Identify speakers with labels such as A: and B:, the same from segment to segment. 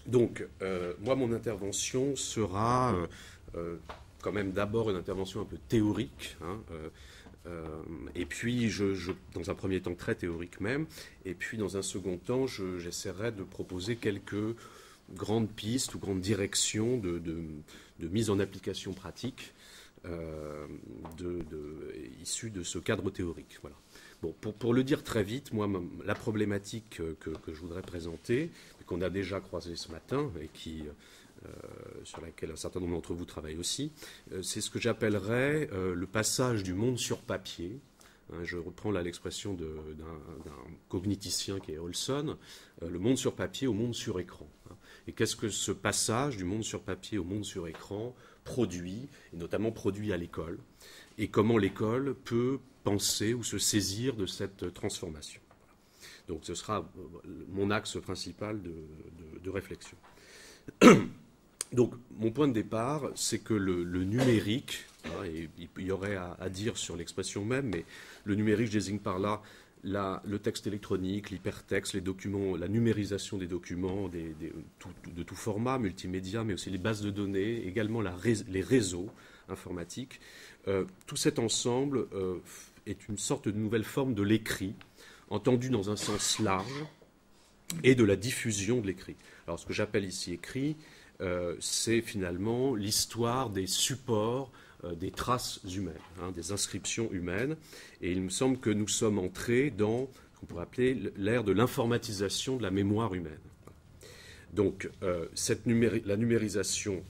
A: Donc, moi, mon intervention sera quand même d'abord une intervention un peu théorique, hein, et puis, dans un premier temps très théorique même, et puis dans un second temps, j'essaierai de proposer quelques grandes pistes ou grandes directions de mise en application pratique issues de ce cadre théorique. Voilà. Bon, pour le dire très vite, moi, la problématique que je voudrais présenter, qu'on a déjà croisée ce matin et sur laquelle un certain nombre d'entre vous travaillent aussi, c'est ce que j'appellerais le passage du monde sur papier. Je reprends là l'expression d'un cogniticien qui est Olson, le monde sur papier au monde sur écran. Et qu'est-ce que ce passage du monde sur papier au monde sur écran produit, et notamment produit à l'école, et comment l'école peut penser ou se saisir de cette transformation. Donc ce sera mon axe principal de réflexion. Donc mon point de départ, c'est que le numérique, hein, et il y aurait à dire sur l'expression même, mais le numérique, je désigne par là le texte électronique, l'hypertexte, les documents, la numérisation des documents de tout format, multimédia, mais aussi les bases de données, également les réseaux informatiques. Tout cet ensemble est une sorte de nouvelle forme de l'écrit, entendu dans un sens large, et de la diffusion de l'écrit. Alors ce que j'appelle ici écrit, c'est finalement l'histoire des supports, des traces humaines, hein, des inscriptions humaines. Et il me semble que nous sommes entrés dans ce qu'on pourrait appeler l'ère de l'informatisation de la mémoire humaine. Donc la numérisation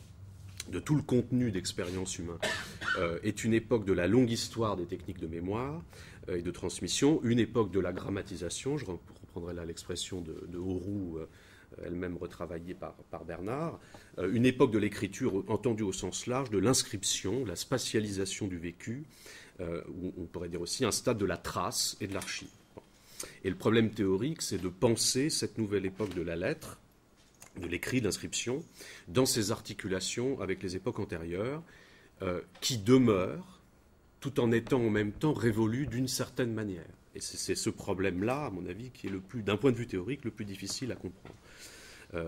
A: de tout le contenu d'expérience humaine est une époque de la longue histoire des techniques de mémoire et de transmission, une époque de la grammatisation, je reprendrai là l'expression de Auroux, elle-même retravaillée par Bernard, une époque de l'écriture entendue au sens large, de l'inscription, la spatialisation du vécu, ou on pourrait dire aussi un stade de la trace et de l'archive. Et le problème théorique, c'est de penser cette nouvelle époque de la lettre, de l'écrit, de l'inscription, dans ses articulations avec les époques antérieures, qui demeurent, tout en étant en même temps révolues d'une certaine manière. Et c'est ce problème-là, à mon avis, qui est d'un point de vue théorique, le plus difficile à comprendre.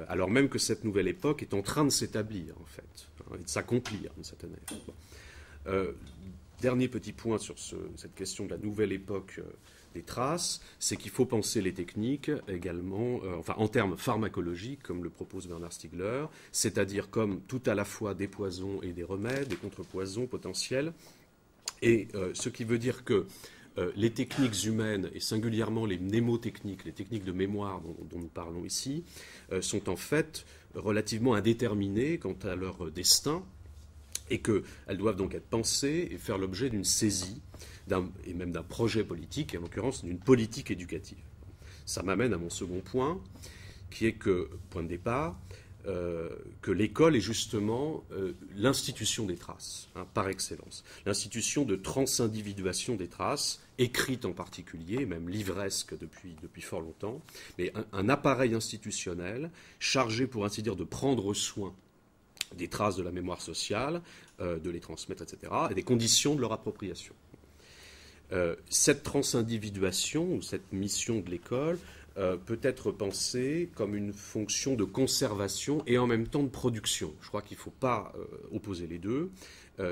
A: Alors même que cette nouvelle époque est en train de s'établir, en fait, hein, et de s'accomplir d'une certaine manière. Dernier petit point sur cette question de la nouvelle époque des traces, c'est qu'il faut penser les techniques également, en termes pharmacologiques, comme le propose Bernard Stiegler, c'est-à-dire comme tout à la fois des poisons et des remèdes, des contrepoisons potentiels, et ce qui veut dire que les techniques humaines, et singulièrement les mnémotechniques, les techniques de mémoire dont nous parlons ici, sont en fait relativement indéterminées quant à leur destin, et qu'elles doivent donc être pensées et faire l'objet d'une saisie, et même d'un projet politique, et en l'occurrence d'une politique éducative. Ça m'amène à mon second point, qui est que, point de départ, que l'école est justement l'institution des traces, hein, par excellence. L'institution de transindividuation des traces, écrite en particulier, même livresque depuis fort longtemps, mais un appareil institutionnel chargé, pour ainsi dire, de prendre soin des traces de la mémoire sociale, de les transmettre, etc., et des conditions de leur appropriation. Cette transindividuation, ou cette mission de l'école, peut être pensée comme une fonction de conservation et en même temps de production. Je crois qu'il ne faut pas opposer les deux.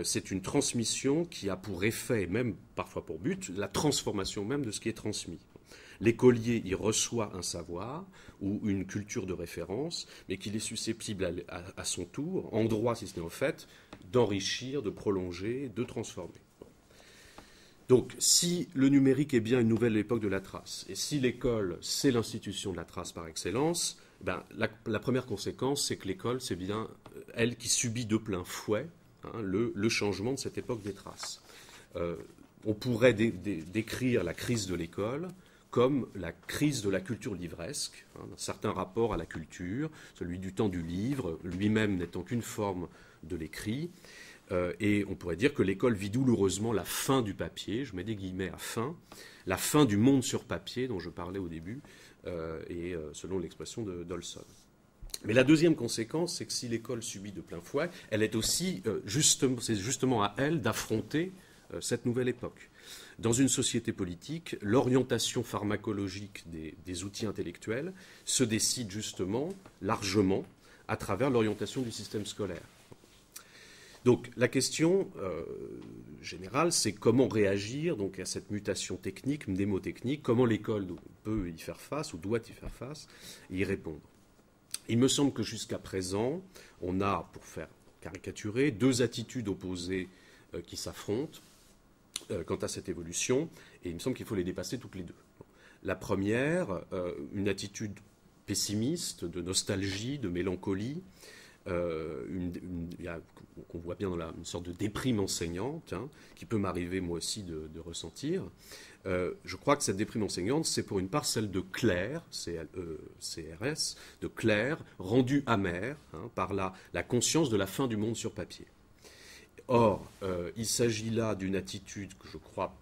A: C'est une transmission qui a pour effet, et même parfois pour but, la transformation même de ce qui est transmis. L'écolier y reçoit un savoir ou une culture de référence, mais qu'il est susceptible à son tour, en droit si ce n'est en fait, d'enrichir, de prolonger, de transformer. Donc, si le numérique est bien une nouvelle époque de la trace, et si l'école, c'est l'institution de la trace par excellence, ben, la première conséquence, c'est que l'école, c'est bien elle qui subit de plein fouet, hein, le changement de cette époque des traces. On pourrait décrire la crise de l'école comme la crise de la culture livresque, hein, un certain rapport à la culture, celui du temps du livre, lui-même n'étant qu'une forme de l'écrit. Et on pourrait dire que l'école vit douloureusement la fin du papier, je mets des guillemets à fin, la fin du monde sur papier dont je parlais au début, et selon l'expression d'Olson. Mais la deuxième conséquence, c'est que si l'école subit de plein fouet, elle est aussi, c'est justement à elle d'affronter cette nouvelle époque. Dans une société politique, l'orientation pharmacologique des outils intellectuels se décide justement, largement, à travers l'orientation du système scolaire. Donc la question générale, c'est comment réagir donc, à cette mutation technique, mnémotechnique, comment l'école peut y faire face ou doit y faire face et y répondre. Il me semble que jusqu'à présent, on a, pour faire caricaturer, deux attitudes opposées qui s'affrontent quant à cette évolution, et il me semble qu'il faut les dépasser toutes les deux. La première, une attitude pessimiste, de nostalgie, de mélancolie, qu'on voit bien dans une sorte de déprime enseignante, hein, qui peut m'arriver moi aussi de ressentir. Je crois que cette déprime enseignante, c'est pour une part celle de Claire, CRS, de Claire, rendue amère hein, par la conscience de la fin du monde sur papier. Or, il s'agit là d'une attitude que je crois,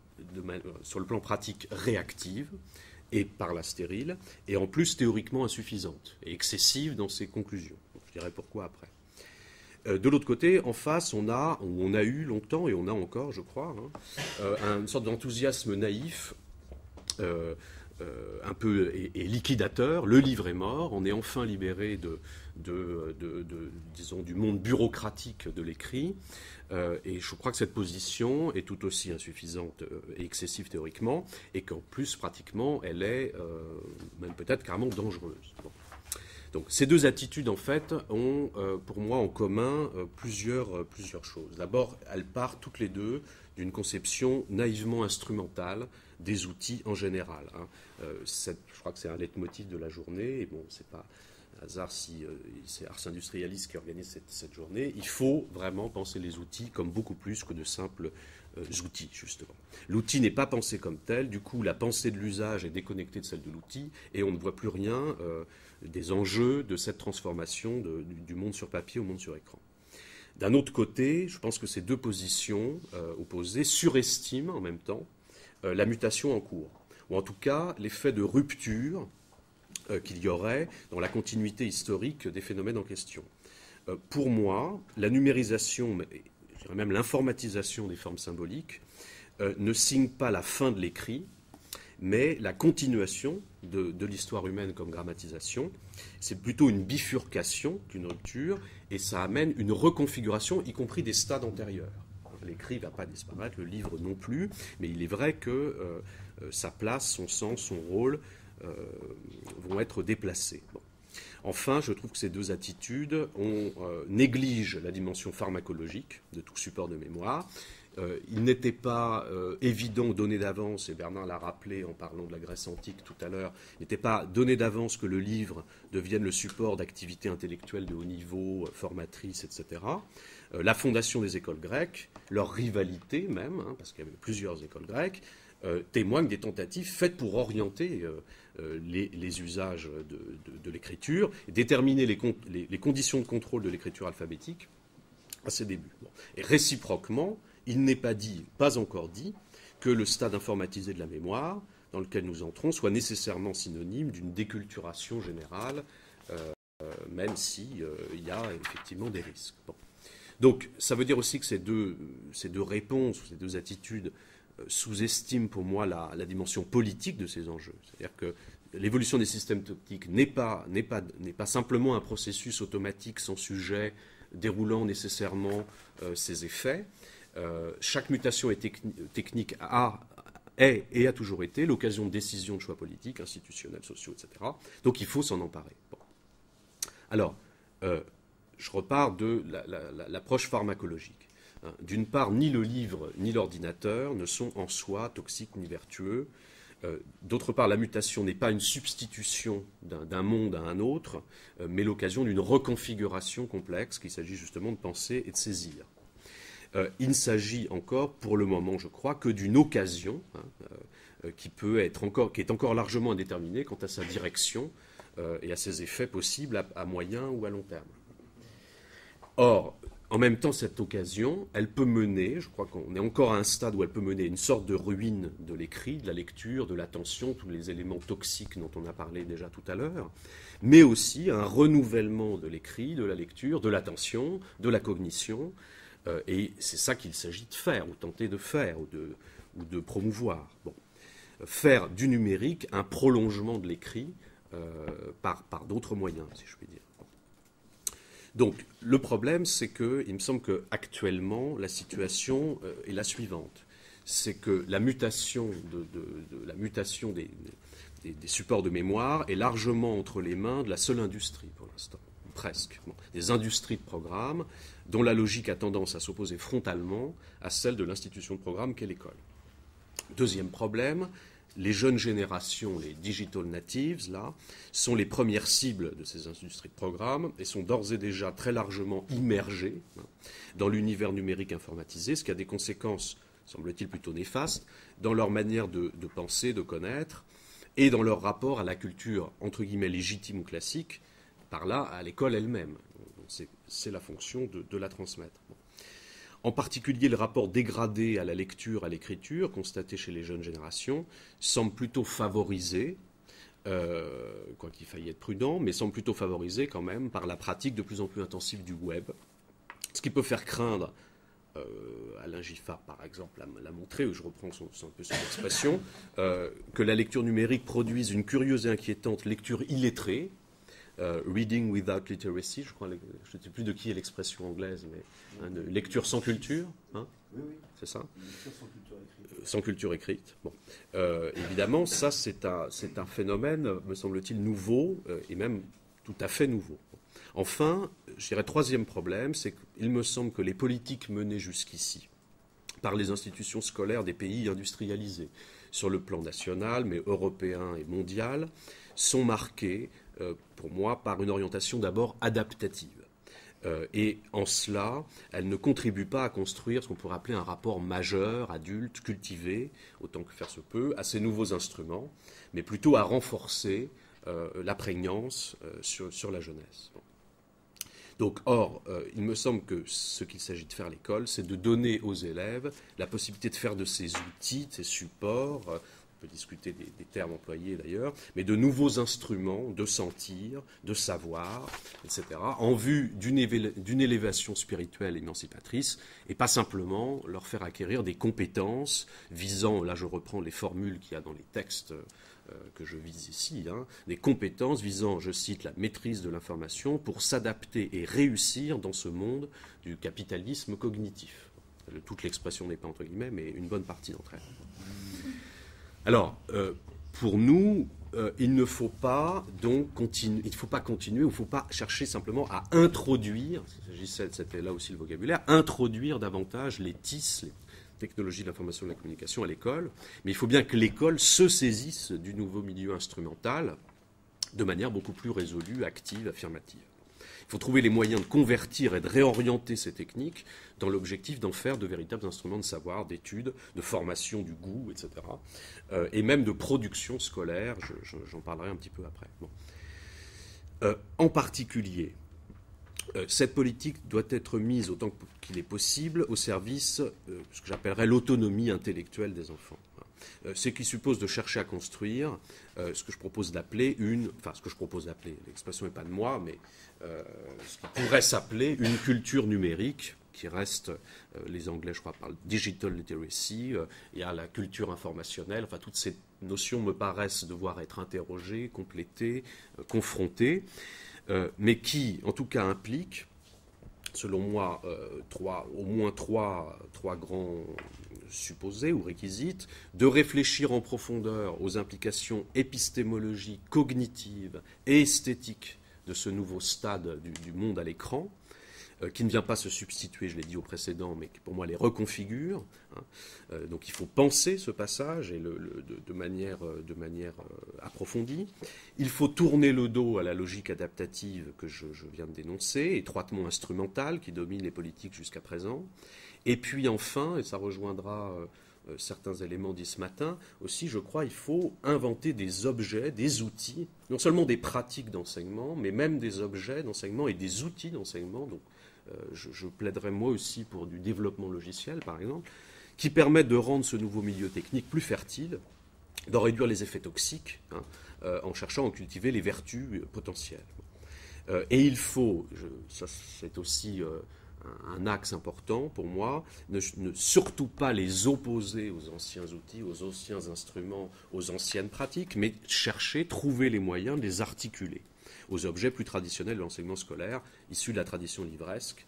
A: sur le plan pratique, réactive, et par là stérile, et en plus théoriquement insuffisante, et excessive dans ses conclusions. Donc, je dirais pourquoi après. De l'autre côté, en face, on a eu longtemps, et on a encore, je crois, hein, une sorte d'enthousiasme naïf, un peu et liquidateur. Le livre est mort, on est enfin libéré disons, du monde bureaucratique de l'écrit. Et je crois que cette position est tout aussi insuffisante et excessive théoriquement, et qu'en plus, pratiquement, elle est même peut-être carrément dangereuse. Bon. Donc ces deux attitudes, en fait, ont pour moi en commun plusieurs choses. D'abord, elles partent toutes les deux d'une conception naïvement instrumentale des outils en général. Hein. Je crois que c'est un leitmotiv de la journée, et bon, c'est pas un hasard si c'est Ars Industrialis qui organise cette journée. Il faut vraiment penser les outils comme beaucoup plus que de simples outils, justement. L'outil n'est pas pensé comme tel, du coup la pensée de l'usage est déconnectée de celle de l'outil, et on ne voit plus rien des enjeux de cette transformation du monde sur papier au monde sur écran. D'un autre côté, je pense que ces deux positions opposées surestiment en même temps la mutation en cours, ou en tout cas l'effet de rupture qu'il y aurait dans la continuité historique des phénomènes en question. Pour moi, la numérisation, je dirais même l'informatisation des formes symboliques, ne signe pas la fin de l'écrit, mais la continuation de l'histoire humaine comme grammatisation. C'est plutôt une bifurcation qu'une rupture, et ça amène une reconfiguration, y compris des stades antérieurs. L'écrit ne va pas disparaître, le livre non plus, mais il est vrai que sa place, son sens, son rôle vont être déplacés. Bon. Enfin, je trouve que ces deux attitudes négligent la dimension pharmacologique de tout support de mémoire. Il n'était pas évident, donné d'avance, et Bernard l'a rappelé en parlant de la Grèce antique tout à l'heure, il n'était pas donné d'avance que le livre devienne le support d'activités intellectuelles de haut niveau, formatrices, etc. La fondation des écoles grecques, leur rivalité même, hein, parce qu'il y avait plusieurs écoles grecques, témoignent des tentatives faites pour orienter les usages de l'écriture et déterminer les conditions de contrôle de l'écriture alphabétique à ses débuts. Bon. Et réciproquement, il n'est pas encore dit, que le stade informatisé de la mémoire dans lequel nous entrons soit nécessairement synonyme d'une déculturation générale, même s'il y a effectivement des risques. Bon. Donc, ça veut dire aussi que ces deux réponses, ces deux attitudes sous-estiment pour moi la dimension politique de ces enjeux. C'est-à-dire que l'évolution des systèmes optiques n'est pas simplement un processus automatique sans sujet déroulant nécessairement ses effets. Chaque mutation technique est et a toujours été l'occasion de décisions de choix politiques, institutionnels, sociaux, etc. Donc il faut s'en emparer. Bon. Alors, je repars de l'approche pharmacologique. D'une part, ni le livre ni l'ordinateur ne sont en soi toxiques ni vertueux. D'autre part, la mutation n'est pas une substitution d'un monde à un autre, mais l'occasion d'une reconfiguration complexe qu'il s'agit justement de penser et de saisir. Il ne s'agit encore, pour le moment, je crois, que d'une occasion qui est encore largement indéterminée quant à sa direction et à ses effets possibles à moyen ou à long terme. Or, en même temps, cette occasion, elle peut mener, je crois qu'on est encore à un stade où elle peut mener une sorte de ruine de l'écrit, de la lecture, de l'attention, tous les éléments toxiques dont on a parlé déjà tout à l'heure, mais aussi un renouvellement de l'écrit, de la lecture, de l'attention, de la cognition, et c'est ça qu'il s'agit de faire, ou tenter de faire, ou de promouvoir. Bon. Faire du numérique un prolongement de l'écrit par d'autres moyens, si je puis dire. Donc, le problème, c'est qu'il me semble qu'actuellement, la situation est la suivante. C'est que la mutation, la mutation des supports de mémoire est largement entre les mains de la seule industrie, pour l'instant, presque. Bon, des industries de programme dont la logique a tendance à s'opposer frontalement à celle de l'institution de programme qu'est l'école. Deuxième problème, les jeunes générations, les digital natives, là, sont les premières cibles de ces industries de programme et sont d'ores et déjà très largement immergées dans l'univers numérique informatisé, ce qui a des conséquences, semble-t-il, plutôt néfastes dans leur manière de penser, de connaître, et dans leur rapport à la culture, entre guillemets, légitime ou classique, par là, à l'école elle-même. C'est la fonction de la transmettre. Bon. En particulier, le rapport dégradé à la lecture, à l'écriture, constaté chez les jeunes générations, semble plutôt favorisé, quoi qu'il faille être prudent, mais semble plutôt favorisé quand même par la pratique de plus en plus intensive du web, ce qui peut faire craindre, Alain Giffard par exemple l'a montré, je reprends un peu son expression, que la lecture numérique produise une curieuse et inquiétante lecture illettrée, reading without literacy, je crois, je ne sais plus de qui est l'expression anglaise, mais de lecture sans culture, hein,
B: oui,
A: c'est ça,
B: lecture sans culture écrite.
A: Sans culture écrite. Bon. Évidemment, ça c'est un phénomène, me semble-t-il, nouveau, et même tout à fait nouveau. Enfin, je dirais troisième problème, c'est qu'il me semble que les politiques menées jusqu'ici par les institutions scolaires des pays industrialisés, sur le plan national, mais européen et mondial, sont marquées, pour moi, par une orientation d'abord adaptative. Et en cela, elles ne contribuent pas à construire ce qu'on pourrait appeler un rapport majeur, adulte, cultivé, autant que faire se peut, à ces nouveaux instruments, mais plutôt à renforcer la prégnance sur la jeunesse. Bon. Donc, or, il me semble que ce qu'il s'agit de faire à l'école, c'est de donner aux élèves la possibilité de faire de ces outils, de ces supports, on peut discuter des termes employés d'ailleurs, mais de nouveaux instruments de sentir, de savoir, etc., en vue d'une élévation spirituelle émancipatrice, et pas simplement leur faire acquérir des compétences visant, là je reprends les formules qu'il y a dans les textes que je vise ici, hein, des compétences visant, je cite, la maîtrise de l'information pour s'adapter et réussir dans ce monde du capitalisme cognitif. Toute l'expression n'est pas entre guillemets, mais une bonne partie d'entre elles. Alors, pour nous, il ne faut pas donc continuer, il ne faut pas continuer, ou il ne faut pas chercher simplement à introduire, c'était là aussi le vocabulaire, introduire davantage les TIS, les technologies de l'information et de la communication à l'école, mais il faut bien que l'école se saisisse du nouveau milieu instrumental de manière beaucoup plus résolue, active, affirmative. Il faut trouver les moyens de convertir et de réorienter ces techniques dans l'objectif d'en faire de véritables instruments de savoir, d'études, de formation du goût, etc. Et même de production scolaire, j'en parlerai un petit peu après. Bon. En particulier, cette politique doit être mise autant qu'il est possible au service de ce que j'appellerais l'autonomie intellectuelle des enfants. Ce qui suppose de chercher à construire ce que je propose d'appeler l'expression n'est pas de moi, mais ce qui pourrait s'appeler une culture numérique qui reste, les Anglais je crois parlent digital literacy, il y a la culture informationnelle, enfin toutes ces notions me paraissent devoir être interrogées, complétées, confrontées, mais qui en tout cas impliquent, selon moi, au moins trois grands supposés ou réquisites, de réfléchir en profondeur aux implications épistémologiques, cognitives et esthétiques de ce nouveau stade du monde à l'écran, qui ne vient pas se substituer, je l'ai dit au précédent, mais qui pour moi les reconfigure. Hein. Donc il faut penser ce passage et de manière approfondie. Il faut tourner le dos à la logique adaptative que je viens de dénoncer, étroitement instrumentale, qui domine les politiques jusqu'à présent. Et puis enfin, et ça rejoindra certains éléments dits ce matin, aussi je crois il faut inventer des objets, des outils, non seulement des pratiques d'enseignement, mais même des objets d'enseignement et des outils d'enseignement. Donc je plaiderais moi aussi pour du développement logiciel, par exemple, qui permettent de rendre ce nouveau milieu technique plus fertile, d'en réduire les effets toxiques, hein, en cherchant à cultiver les vertus potentielles. Et il faut, ça c'est aussi un axe important pour moi, ne surtout pas les opposer aux anciens outils, aux anciens instruments, aux anciennes pratiques, mais trouver les moyens de les articuler, aux objets plus traditionnels de l'enseignement scolaire, issus de la tradition livresque,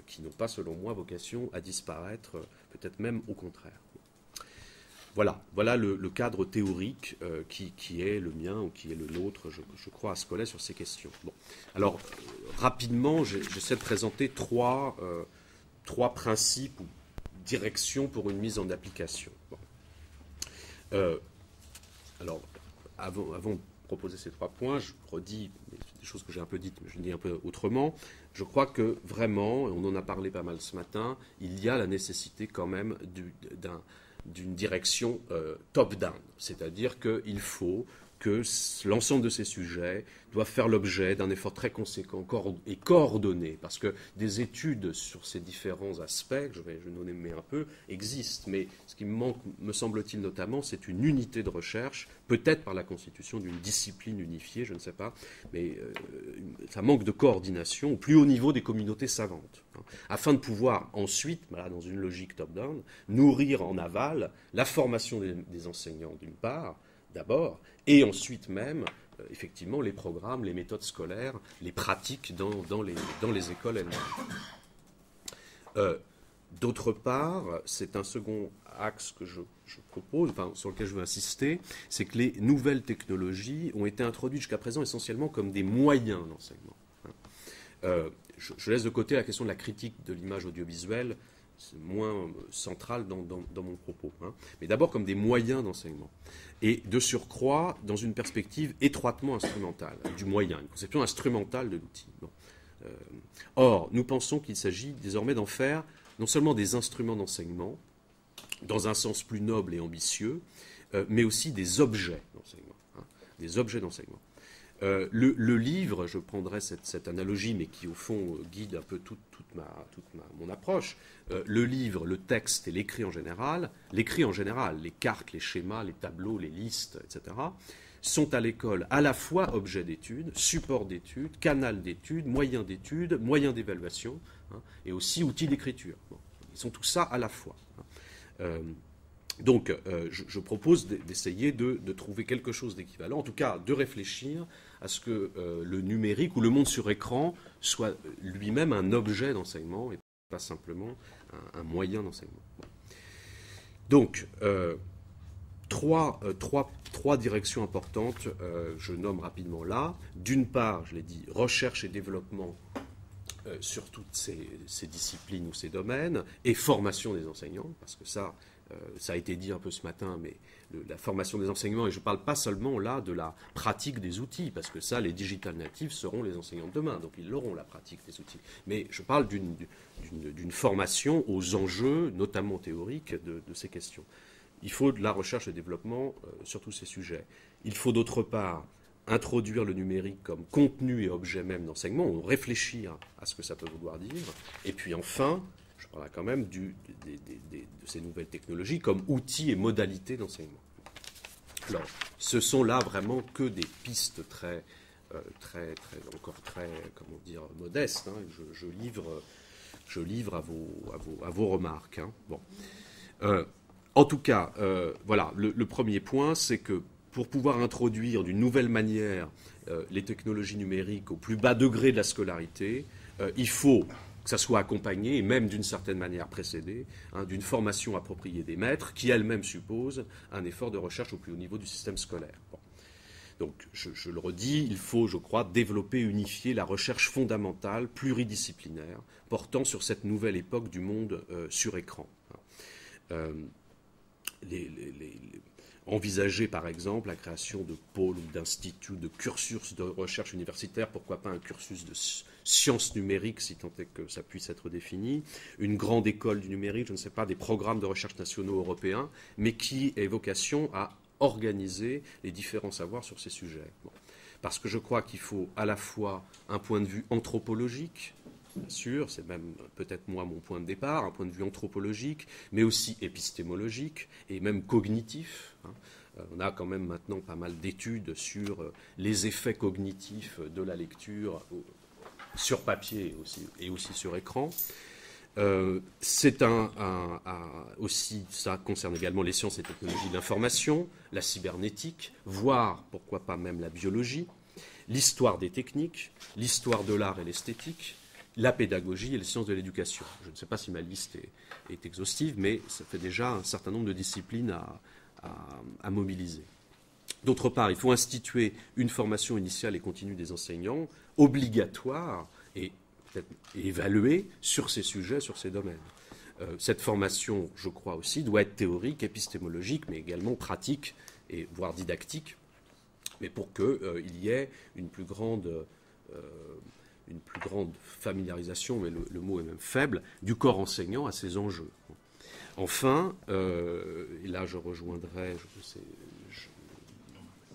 A: qui n'ont pas, selon moi, vocation à disparaître, peut-être même au contraire. Voilà le cadre théorique qui est le mien ou qui est le nôtre, je crois, à Scolet sur ces questions. Bon. Alors, rapidement, j'essaie de présenter trois principes ou directions pour une mise en application. Bon. Alors, avant de proposer ces 3 points, je redis des choses que j'ai un peu dites, mais je le dis un peu autrement. Je crois que vraiment, et on en a parlé pas mal ce matin, il y a la nécessité quand même d'une direction top-down. C'est-à-dire qu'il faut que l'ensemble de ces sujets doivent faire l'objet d'un effort très conséquent et coordonné, parce que des études sur ces différents aspects, je vais nommer un peu, existent, mais ce qui me manque, me semble-t-il notamment, c'est une unité de recherche, peut-être par la constitution d'une discipline unifiée, je ne sais pas, mais ça manque de coordination au plus haut niveau des communautés savantes, hein, afin de pouvoir ensuite, voilà, dans une logique top-down, nourrir en aval la formation des enseignants d'une part, d'abord, et ensuite même, effectivement, les programmes, les méthodes scolaires, les pratiques dans les écoles elles-mêmes. D'autre part, c'est un second axe que je propose, enfin, sur lequel je veux insister, c'est que les nouvelles technologies ont été introduites jusqu'à présent essentiellement comme des moyens d'enseignement. Je laisse de côté la question de la critique de l'image audiovisuelle, c'est moins central dans mon propos, hein. Mais d'abord comme des moyens d'enseignement. Et de surcroît, dans une perspective étroitement instrumentale du moyen, une conception instrumentale de l'outil. Bon. Or, nous pensons qu'il s'agit désormais d'en faire non seulement des instruments d'enseignement, dans un sens plus noble et ambitieux, mais aussi des objets d'enseignement. Hein, des objets d'enseignement. Le livre, je prendrai cette analogie, mais qui au fond guide un peu toute mon approche, le livre, le texte et l'écrit en général, les cartes, les schémas, les tableaux, les listes, etc., sont à l'école à la fois objet d'étude, support d'étude, canal d'étude, moyen d'évaluation, hein, et aussi outils d'écriture. Bon, ils sont tout ça à la fois. Hein. Donc, je propose d'essayer de trouver quelque chose d'équivalent, en tout cas de réfléchir à ce que le numérique ou le monde sur écran soit lui-même un objet d'enseignement et pas simplement un moyen d'enseignement. Bon. Donc, trois directions importantes, je nomme rapidement là. D'une part, je l'ai dit, recherche et développement sur toutes ces disciplines ou ces domaines, et formation des enseignants, parce que ça a été dit un peu ce matin, mais la formation des enseignants, et je ne parle pas seulement là de la pratique des outils, parce que ça, les digital natives seront les enseignants de demain, donc ils auront la pratique des outils. Mais je parle d'une formation aux enjeux, notamment théoriques, de ces questions. Il faut de la recherche et développement sur tous ces sujets. Il faut d'autre part introduire le numérique comme contenu et objet même d'enseignement, ou réfléchir à ce que ça peut vouloir dire. Et puis enfin, je parlerai quand même de ces nouvelles technologies comme outils et modalités d'enseignement. Alors, ce sont là vraiment que des pistes encore très, comment dire, modestes. Hein. Je livre à vos remarques. Hein. Bon. En tout cas, voilà, le premier point, c'est que pour pouvoir introduire d'une nouvelle manière les technologies numériques au plus bas degré de la scolarité, il faut que ça soit accompagné, et même d'une certaine manière précédé, hein, d'une formation appropriée des maîtres, qui elle-même suppose un effort de recherche au plus haut niveau du système scolaire. Bon. Donc, je le redis, il faut, je crois, développer, unifier la recherche fondamentale, pluridisciplinaire, portant sur cette nouvelle époque du monde sur écran. Envisager, par exemple, la création de pôles ou d'instituts, de cursus de recherche universitaire, pourquoi pas un cursus de sciences numériques, si tant est que ça puisse être défini, une grande école du numérique, je ne sais pas, des programmes de recherche nationaux européens, mais qui ait vocation à organiser les différents savoirs sur ces sujets. Bon. Parce que je crois qu'il faut à la fois un point de vue anthropologique, bien sûr, c'est même peut-être moi mon point de départ, un point de vue anthropologique, mais aussi épistémologique et même cognitif. Hein. On a quand même maintenant pas mal d'études sur les effets cognitifs de la lecture sur papier et aussi sur écran. C'est aussi, ça concerne également les sciences et technologies de l'information, la cybernétique, voire, pourquoi pas même la biologie. l'histoire des techniques, l'histoire de l'art et l'esthétique, la pédagogie et les sciences de l'éducation. Je ne sais pas si ma liste est exhaustive, mais ça fait déjà un certain nombre de disciplines à mobiliser. D'autre part, il faut instituer une formation initiale et continue des enseignants, obligatoire et peut-être évaluée sur ces sujets, sur ces domaines. Cette formation, je crois aussi, doit être théorique, épistémologique, mais également pratique, et voire didactique, mais pour qu'il y ait une plus grande familiarisation, mais le mot est même faible, du corps enseignant à ces enjeux. Enfin, et là je rejoindrai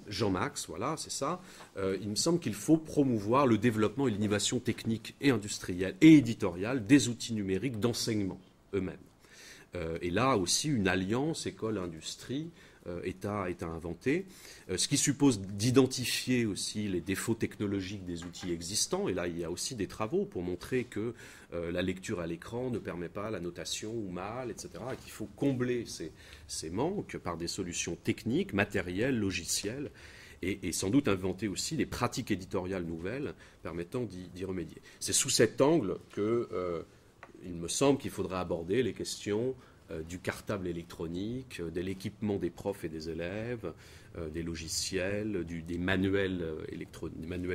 A: Jean-Max, voilà, c'est ça, il me semble qu'il faut promouvoir le développement et l'innovation technique et industrielle et éditoriale des outils numériques d'enseignement eux-mêmes. Et là aussi, une alliance école-industrie est à inventer, ce qui suppose d'identifier aussi les défauts technologiques des outils existants. Et là, il y a aussi des travaux pour montrer que la lecture à l'écran ne permet pas la notation ou mal, etc. Et qu'il faut combler ces manques par des solutions techniques, matérielles, logicielles, et sans doute inventer aussi des pratiques éditoriales nouvelles permettant d'y remédier. C'est sous cet angle que il me semble qu'il faudra aborder les questions du cartable électronique, de l'équipement des profs et des élèves, des logiciels, des manuels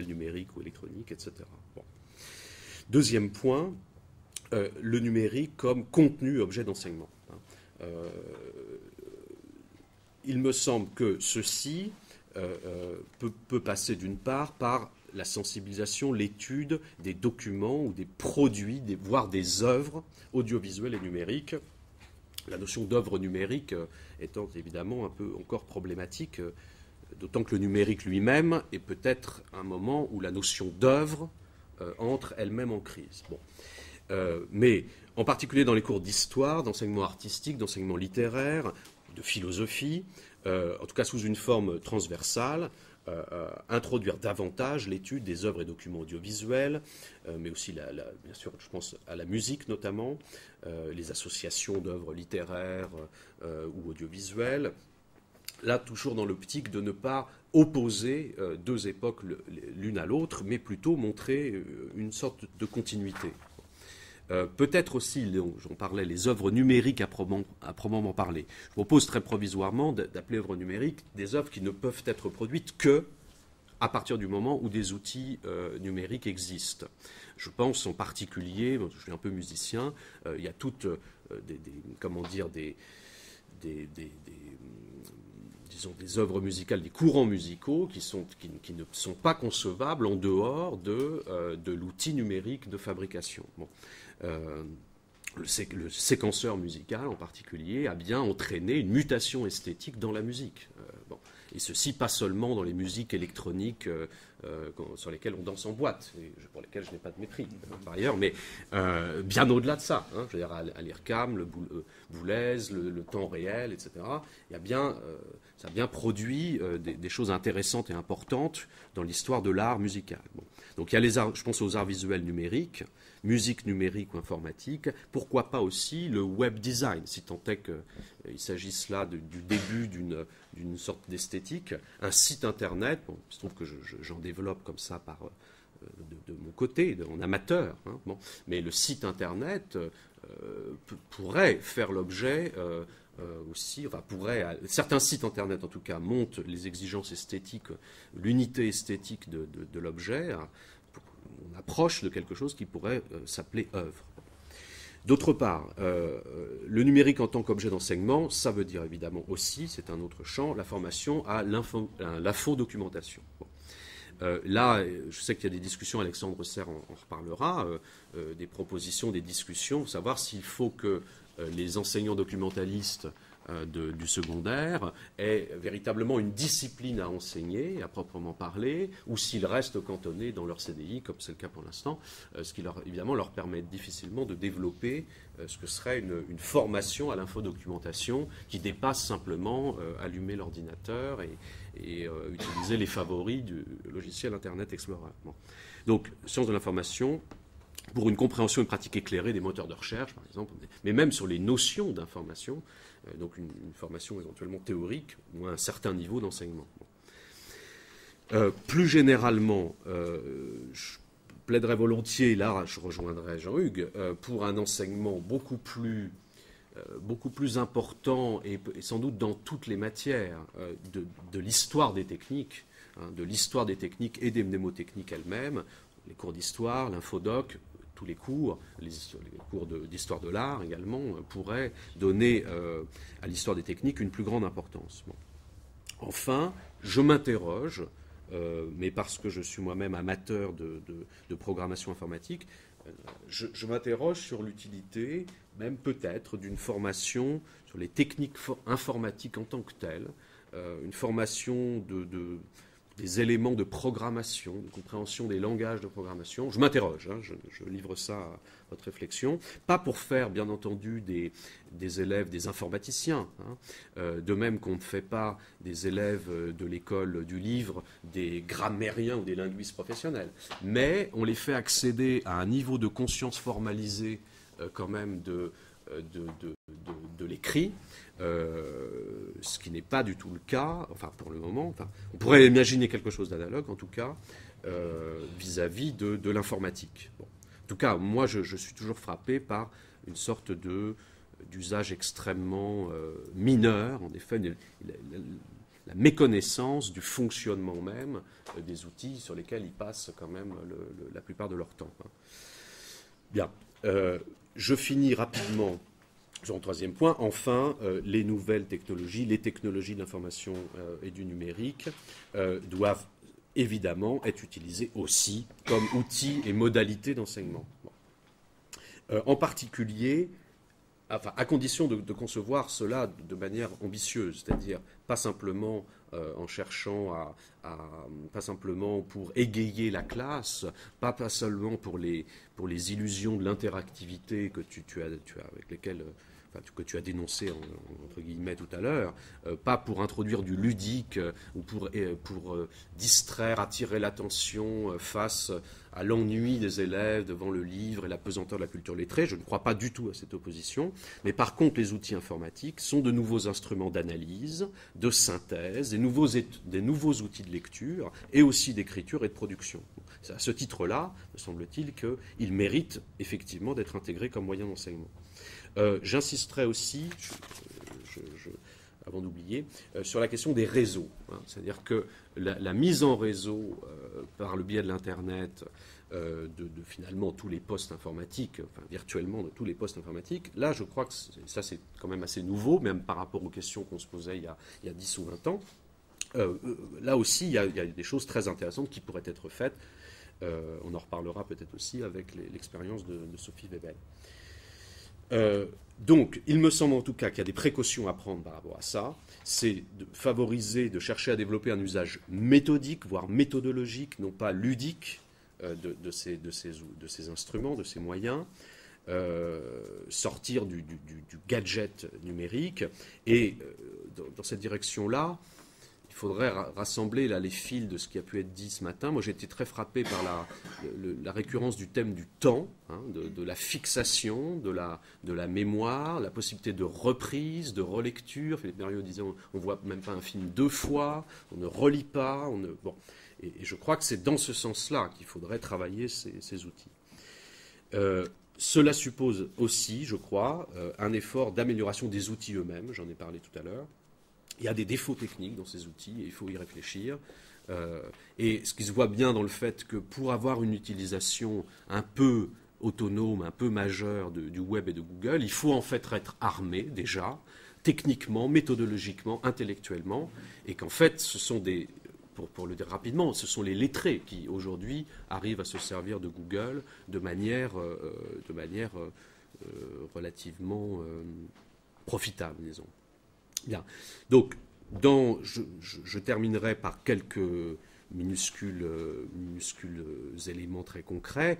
A: numériques ou électroniques, etc. Bon. Deuxième point, le numérique comme contenu objet d'enseignement. Il me semble que ceci peut passer d'une part par la sensibilisation, l'étude des documents ou des produits, voire des œuvres audiovisuelles et numériques. La notion d'œuvre numérique étant évidemment un peu encore problématique, d'autant que le numérique lui-même est peut-être un moment où la notion d'œuvre entre elle-même en crise. Bon. Mais en particulier dans les cours d'histoire, d'enseignement artistique, d'enseignement littéraire, de philosophie, en tout cas sous une forme transversale, introduire davantage l'étude des œuvres et documents audiovisuels, mais aussi, bien sûr, je pense à la musique notamment, les associations d'œuvres littéraires ou audiovisuelles. Là, toujours dans l'optique de ne pas opposer deux époques l'une à l'autre, mais plutôt montrer une sorte de continuité. Peut-être aussi, j'en parlais, les œuvres numériques à proprement parler. Je propose très provisoirement d'appeler œuvres numériques des œuvres qui ne peuvent être produites que à partir du moment où des outils numériques existent. Je pense en particulier, je suis un peu musicien, il y a toutes des œuvres musicales, des courants musicaux qui ne sont pas concevables en dehors de l'outil numérique de fabrication. Bon. Le séquenceur musical en particulier a bien entraîné une mutation esthétique dans la musique. Bon. Et ceci pas seulement dans les musiques électroniques sur lesquelles on danse en boîte, et pour lesquelles je n'ai pas de mépris par ailleurs, mais bien au-delà de ça. Hein, je veux dire, à l'IRCAM, le Boulez, le temps réel, etc. Ça a bien produit des choses intéressantes et importantes dans l'histoire de l'art musical. Bon. Donc il y a les arts, je pense aux arts visuels numériques, musique numérique ou informatique, pourquoi pas aussi le web design, si tant est qu'il s'agisse là du début d'une sorte d'esthétique, un site internet, bon, il se trouve que j'en développe comme ça de mon côté, en amateur, hein, bon, mais le site internet pourrait faire l'objet aussi, enfin certains sites internet en tout cas montent les exigences esthétiques, l'unité esthétique de l'objet, on approche de quelque chose qui pourrait s'appeler œuvre. D'autre part, le numérique en tant qu'objet d'enseignement, ça veut dire évidemment aussi, c'est un autre champ, la formation à l'infodocumentation. Bon. Là, je sais qu'il y a des discussions, Alexandre Serre en reparlera, des propositions, des discussions, savoir s'il faut que les enseignants documentalistes du secondaire aient véritablement une discipline à enseigner, à proprement parler, ou s'ils restent cantonnés dans leur CDI, comme c'est le cas pour l'instant, ce qui évidemment leur permet difficilement de développer ce que serait une formation à l'infodocumentation qui dépasse simplement allumer l'ordinateur et utiliser les favoris du logiciel Internet Explorer. Bon. Donc, sciences de l'information, pour une compréhension et une pratique éclairée des moteurs de recherche, par exemple, mais même sur les notions d'information, donc une formation éventuellement théorique ou à un certain niveau d'enseignement. Bon. Plus généralement, je plaiderais volontiers, là je rejoindrai Jean-Hugues, pour un enseignement beaucoup plus important et sans doute dans toutes les matières de l'histoire des techniques, hein, de l'histoire des techniques et des mnémotechniques elles-mêmes, les cours d'histoire, l'infodoc, tous les cours d'histoire de l'art également, pourraient donner à l'histoire des techniques une plus grande importance. Bon. Enfin, je m'interroge, mais parce que je suis moi-même amateur de programmation informatique, je m'interroge sur l'utilité, même peut-être, d'une formation sur les techniques informatiques en tant que telles, une formation des éléments de programmation, de compréhension des langages de programmation. Je m'interroge, hein, je livre ça à votre réflexion. Pas pour faire, bien entendu, des élèves, des informaticiens, hein, de même qu'on ne fait pas des élèves de l'école du livre, des grammairiens ou des linguistes professionnels. Mais on les fait accéder à un niveau de conscience formalisé quand même de l'écrit, ce qui n'est pas du tout le cas, enfin pour le moment, enfin, on pourrait imaginer quelque chose d'analogue en tout cas, vis-à-vis de l'informatique. Bon. En tout cas, moi je suis toujours frappé par une sorte d'usage extrêmement mineur, en effet, la méconnaissance du fonctionnement même des outils sur lesquels ils passent quand même la plupart de leur temps. Hein. Bien. Je finis rapidement sur un troisième point. Enfin, les nouvelles technologies, les technologies de l'information et du numérique doivent évidemment être utilisées aussi comme outils et modalités d'enseignement. Bon. En particulier, enfin, à condition de concevoir cela de manière ambitieuse, c'est-à-dire pas simplement en cherchant pas simplement pour égayer la classe, pas seulement pour les illusions de l'interactivité avec lesquelles que tu as dénoncé entre guillemets tout à l'heure, pas pour introduire du ludique ou pour distraire, attirer l'attention face à l'ennui des élèves devant le livre et la pesanteur de la culture lettrée. Je ne crois pas du tout à cette opposition. Mais par contre, les outils informatiques sont de nouveaux instruments d'analyse, de synthèse, des nouveaux outils de lecture et aussi d'écriture et de production. C'est à ce titre-là, me semble-t-il, qu'ils méritent effectivement d'être intégrés comme moyen d'enseignement. J'insisterai aussi, avant d'oublier, sur la question des réseaux. Hein, c'est-à-dire que la mise en réseau par le biais de l'Internet de finalement tous les postes informatiques, enfin virtuellement de tous les postes informatiques, là je crois que ça c'est quand même assez nouveau, même par rapport aux questions qu'on se posait il y a 10 ou 20 ans. Là aussi, il y a des choses très intéressantes qui pourraient être faites. On en reparlera peut-être aussi avec l'expérience de Sophie Webel. Donc, il me semble en tout cas qu'il y a des précautions à prendre par rapport à ça. C'est de favoriser, de chercher à développer un usage méthodique, voire méthodologique, non pas ludique, de ces instruments, de ces moyens. Sortir du gadget numérique. Et dans cette direction-là, il faudrait rassembler là, les fils de ce qui a pu être dit ce matin. Moi, j'ai été très frappé par la récurrence du thème du temps, hein, de la fixation, de la mémoire, la possibilité de reprise, de relecture. Philippe Mérieux disait on ne voit même pas un film 2 fois, on ne relit pas. Bon. Et je crois que c'est dans ce sens-là qu'il faudrait travailler ces outils. Cela suppose aussi, je crois, un effort d'amélioration des outils eux-mêmes. J'en ai parlé tout à l'heure. Il y a des défauts techniques dans ces outils et il faut y réfléchir. Et ce qui se voit bien dans le fait que pour avoir une utilisation un peu autonome, un peu majeure du web et de Google, il faut en fait être armé déjà, techniquement, méthodologiquement, intellectuellement, et qu'en fait, ce sont pour le dire rapidement, ce sont les lettrés qui aujourd'hui arrivent à se servir de Google de manière relativement profitable, disons. Bien. Donc, je terminerai par quelques minuscules éléments très concrets.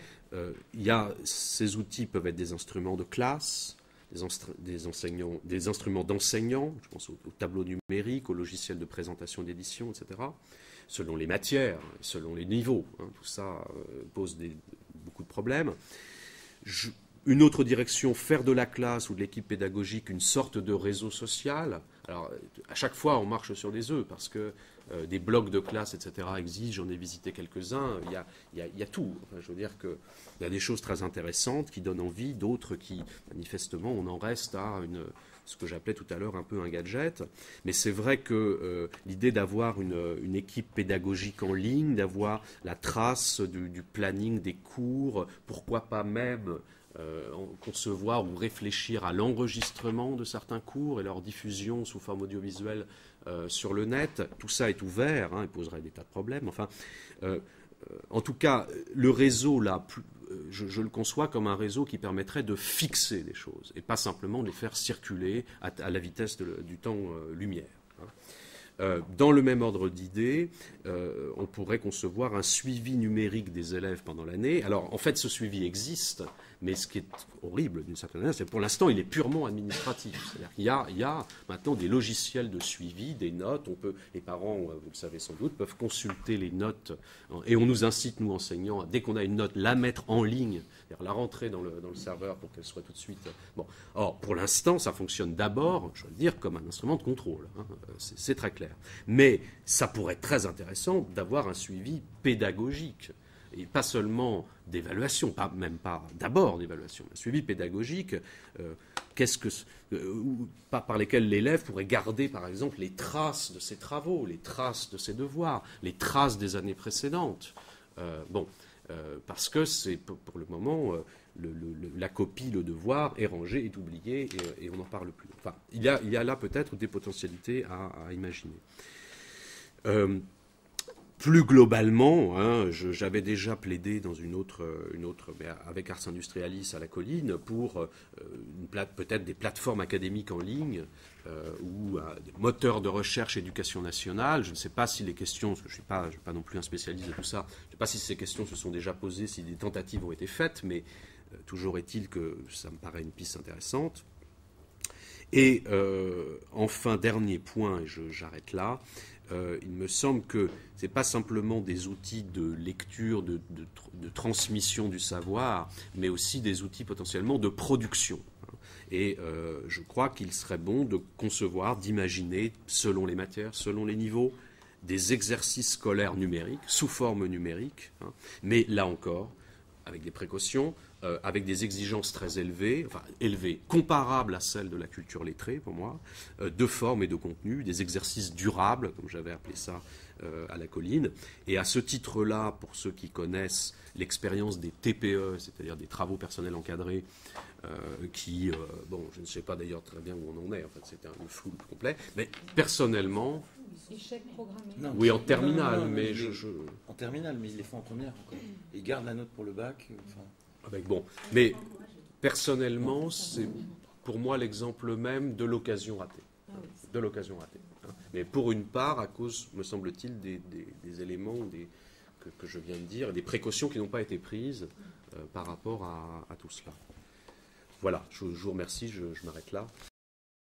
A: Ces outils peuvent être des instruments de classe, des instruments d'enseignants, je pense au tableau numérique, aux logiciels de présentation d'édition, etc., selon les matières, selon les niveaux. Hein, tout ça pose beaucoup de problèmes. Une autre direction, faire de la classe ou de l'équipe pédagogique une sorte de réseau social. Alors, à chaque fois, on marche sur des œufs parce que des blocs de classe, etc. existent. J'en ai visité quelques-uns. Il y a tout. Enfin, je veux dire qu'il y a des choses très intéressantes qui donnent envie, d'autres qui, manifestement, on en reste à ce que j'appelais tout à l'heure un peu un gadget. Mais c'est vrai que l'idée d'avoir une équipe pédagogique en ligne, d'avoir la trace du planning des cours, pourquoi pas même concevoir ou réfléchir à l'enregistrement de certains cours et leur diffusion sous forme audiovisuelle sur le net, tout ça est ouvert, hein, et poserait des tas de problèmes. Enfin, en tout cas, le réseau, là, je le conçois comme un réseau qui permettrait de fixer les choses et pas simplement de les faire circuler à la vitesse du temps lumière. Dans le même ordre d'idées, on pourrait concevoir un suivi numérique des élèves pendant l'année. Alors, en fait, ce suivi existe, mais ce qui est horrible, d'une certaine manière, c'est que pour l'instant, il est purement administratif. C'est-à-dire qu'il y a maintenant des logiciels de suivi, des notes. Les parents, vous le savez sans doute, peuvent consulter les notes. Et on nous incite, nous, enseignants, dès qu'on a une note, la mettre en ligne, c'est-à-dire la rentrer dans le serveur pour qu'elle soit tout de suite... Bon. Or, pour l'instant, ça fonctionne d'abord, je veux le dire, comme un instrument de contrôle. Hein. C'est très clair. Mais ça pourrait être très intéressant d'avoir un suivi pédagogique. Et pas seulement d'évaluation, même pas d'abord d'évaluation, un suivi pédagogique, par lesquels l'élève pourrait garder, par exemple, les traces de ses travaux, les traces de ses devoirs, les traces des années précédentes. Parce que c'est pour le moment, la copie, le devoir est rangé, est oublié, et on n'en parle plus. Enfin, il y a là peut-être des potentialités à imaginer. Plus globalement, hein, j'avais déjà plaidé dans une autre mais avec Ars Industrialis à la Colline, pour peut-être des plateformes académiques en ligne ou des moteurs de recherche éducation nationale. Je ne sais pas si les questions, parce que je ne suis pas non plus un spécialiste de tout ça, je ne sais pas si ces questions se sont déjà posées, si des tentatives ont été faites, mais toujours est-il que ça me paraît une piste intéressante. Et enfin, dernier point, et j'arrête là, il me semble que ce n'est pas simplement des outils de lecture, de transmission du savoir, mais aussi des outils potentiellement de production. Et je crois qu'il serait bon de concevoir, d'imaginer, selon les matières, selon les niveaux, des exercices scolaires numériques, sous forme numérique, hein, mais là encore, avec des précautions, avec des exigences très élevées, comparables à celles de la culture lettrée, pour moi, de forme et de contenu, des exercices durables, comme j'avais appelé ça à la Colline. Et à ce titre-là, pour ceux qui connaissent l'expérience des TPE, c'est-à-dire des travaux personnels encadrés, je ne sais pas d'ailleurs très bien où on en est, en fait, c'était un flou complet, mais personnellement...
B: Échec programmé.
A: Non, oui, en terminale, mais
C: en terminale, mais ils les font en première encore. Ils gardent la note pour le bac.
A: Mais personnellement, c'est pour moi l'exemple même de l'occasion ratée. De l'occasion ratée. Mais pour une part, à cause, me semble-t-il, des éléments que je viens de dire, des précautions qui n'ont pas été prises par rapport à tout cela. Voilà, je vous remercie, je m'arrête là.